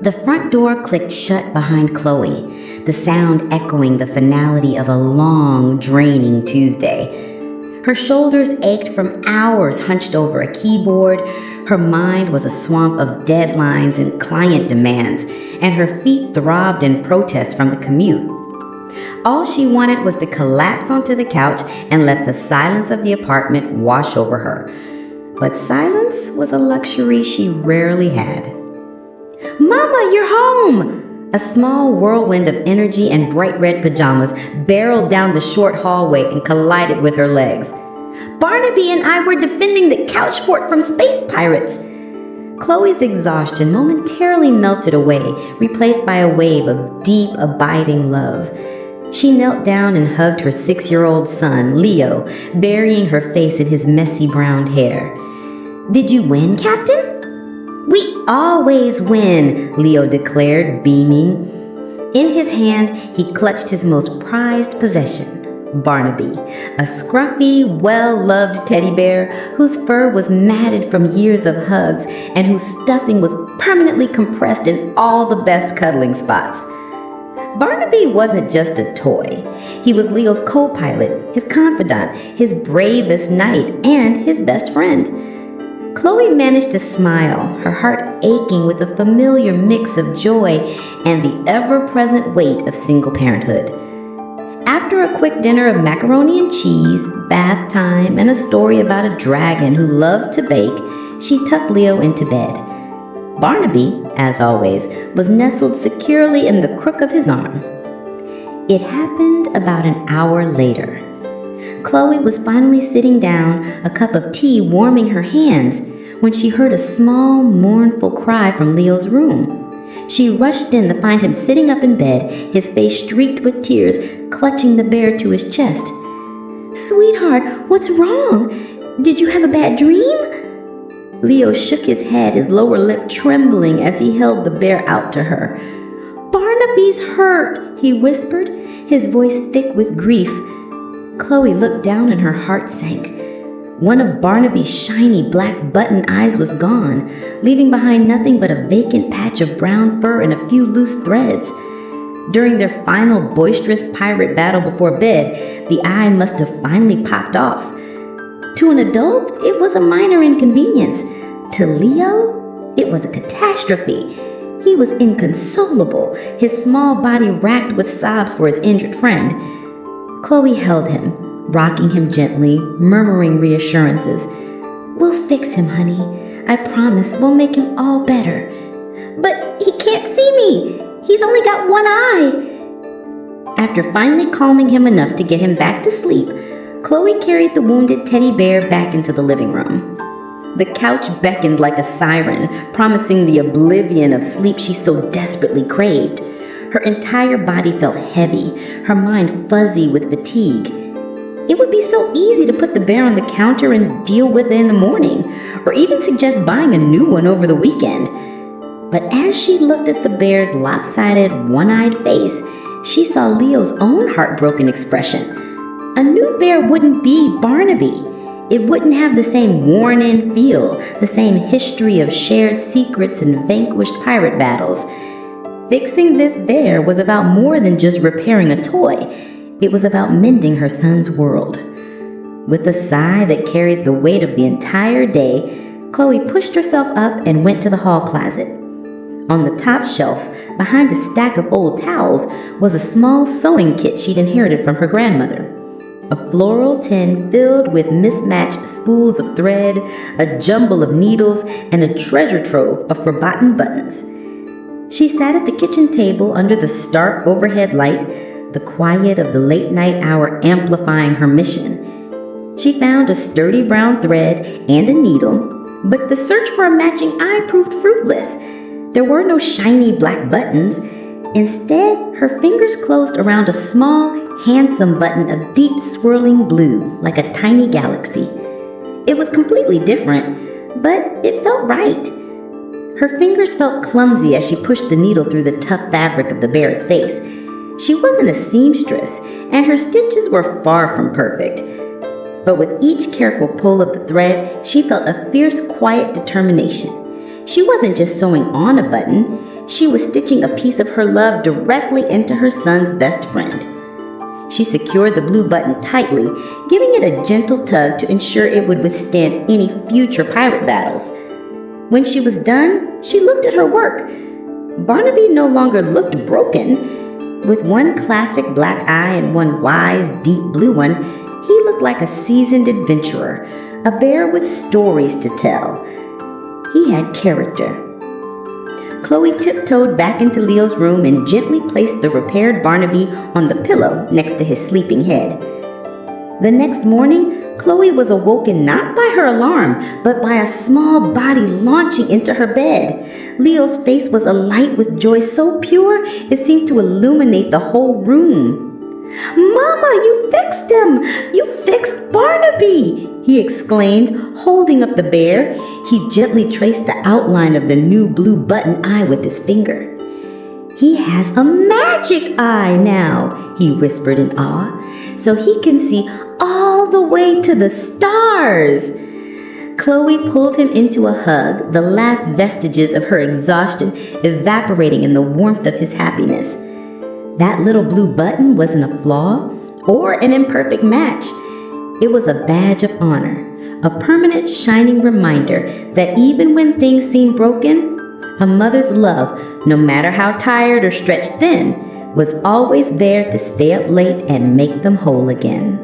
The front door clicked shut behind Chloe, the sound echoing the finality of a long, draining Tuesday. Her shoulders ached from hours hunched over a keyboard, her mind was a swamp of deadlines and client demands, and her feet throbbed in protest from the commute. All she wanted was to collapse onto the couch and let the silence of the apartment wash over her. But silence was a luxury she rarely had. "Mama, you're home!" A small whirlwind of energy and bright red pajamas barreled down the short hallway and collided with her legs. "Barnaby and I were defending the couch fort from space pirates." Chloe's exhaustion momentarily melted away, replaced by a wave of deep, abiding love. She knelt down and hugged her 6-year-old son, Leo, burying her face in his messy brown hair. "Did you win, Captain?" "We always win," Leo declared, beaming. In his hand, he clutched his most prized possession, Barnaby, a scruffy, well-loved teddy bear whose fur was matted from years of hugs and whose stuffing was permanently compressed in all the best cuddling spots. Barnaby wasn't just a toy. He was Leo's co-pilot, his confidant, his bravest knight, and his best friend. Chloe managed to smile, her heart aching with a familiar mix of joy and the ever-present weight of single parenthood. After a quick dinner of macaroni and cheese, bath time, and a story about a dragon who loved to bake, she tucked Leo into bed. Barnaby, as always, was nestled securely in the crook of his arm. It happened about an hour later. Chloe was finally sitting down, a cup of tea warming her hands, when she heard a small, mournful cry from Leo's room. She rushed in to find him sitting up in bed, his face streaked with tears, clutching the bear to his chest. "Sweetheart, what's wrong? Did you have a bad dream?" Leo shook his head, his lower lip trembling as he held the bear out to her. "Barnaby's hurt," he whispered, his voice thick with grief. Chloe looked down and her heart sank. One of Barnaby's shiny black button eyes was gone, leaving behind nothing but a vacant patch of brown fur and a few loose threads. During their final boisterous pirate battle before bed, the eye must have finally popped off. To an adult, it was a minor inconvenience. To Leo, it was a catastrophe. He was inconsolable, his small body racked with sobs for his injured friend. Chloe held him, rocking him gently, murmuring reassurances. "We'll fix him, honey. I promise we'll make him all better." "But he can't see me. He's only got one eye." After finally calming him enough to get him back to sleep, Chloe carried the wounded teddy bear back into the living room. The couch beckoned like a siren, promising the oblivion of sleep she so desperately craved. Her entire body felt heavy, her mind fuzzy with fatigue. It would be so easy to put the bear on the counter and deal with it in the morning, or even suggest buying a new one over the weekend. But as she looked at the bear's lopsided, one-eyed face, she saw Leo's own heartbroken expression. A new bear wouldn't be Barnaby. It wouldn't have the same worn-in feel, the same history of shared secrets and vanquished pirate battles. Fixing this bear was about more than just repairing a toy. It was about mending her son's world. With a sigh that carried the weight of the entire day, Chloe pushed herself up and went to the hall closet. On the top shelf, behind a stack of old towels, was a small sewing kit she'd inherited from her grandmother. A floral tin filled with mismatched spools of thread, a jumble of needles, and a treasure trove of forgotten buttons. She sat at the kitchen table under the stark overhead light, the quiet of the late-night hour amplifying her mission. She found a sturdy brown thread and a needle, but the search for a matching eye proved fruitless. There were no shiny black buttons. Instead, her fingers closed around a small, handsome button of deep swirling blue, like a tiny galaxy. It was completely different, but it felt right. Her fingers felt clumsy as she pushed the needle through the tough fabric of the bear's face. She wasn't a seamstress, and her stitches were far from perfect. But with each careful pull of the thread, she felt a fierce, quiet determination. She wasn't just sewing on a button, She was stitching a piece of her love directly into her son's best friend. She secured the blue button tightly, giving it a gentle tug to ensure it would withstand any future pirate battles. When she was done, she looked at her work. Barnaby no longer looked broken. With one classic black eye and one wise, deep blue one, he looked like a seasoned adventurer, a bear with stories to tell. He had character. Chloe tiptoed back into Leo's room and gently placed the repaired Barnaby on the pillow next to his sleeping head. The next morning, Chloe was awoken not by her alarm, but by a small body launching into her bed. Leo's face was alight with joy so pure it seemed to illuminate the whole room. "Mama, you fixed him! You fixed Barnaby!" he exclaimed, holding up the bear. He gently traced the outline of the new blue button eye with his finger. "He has a magic eye now," he whispered in awe, "so he can see all the way to the stars." Chloe pulled him into a hug, the last vestiges of her exhaustion evaporating in the warmth of his happiness. That little blue button wasn't a flaw or an imperfect match. It was a badge of honor, a permanent shining reminder that even when things seemed broken, a mother's love, no matter how tired or stretched thin, was always there to stay up late and make them whole again.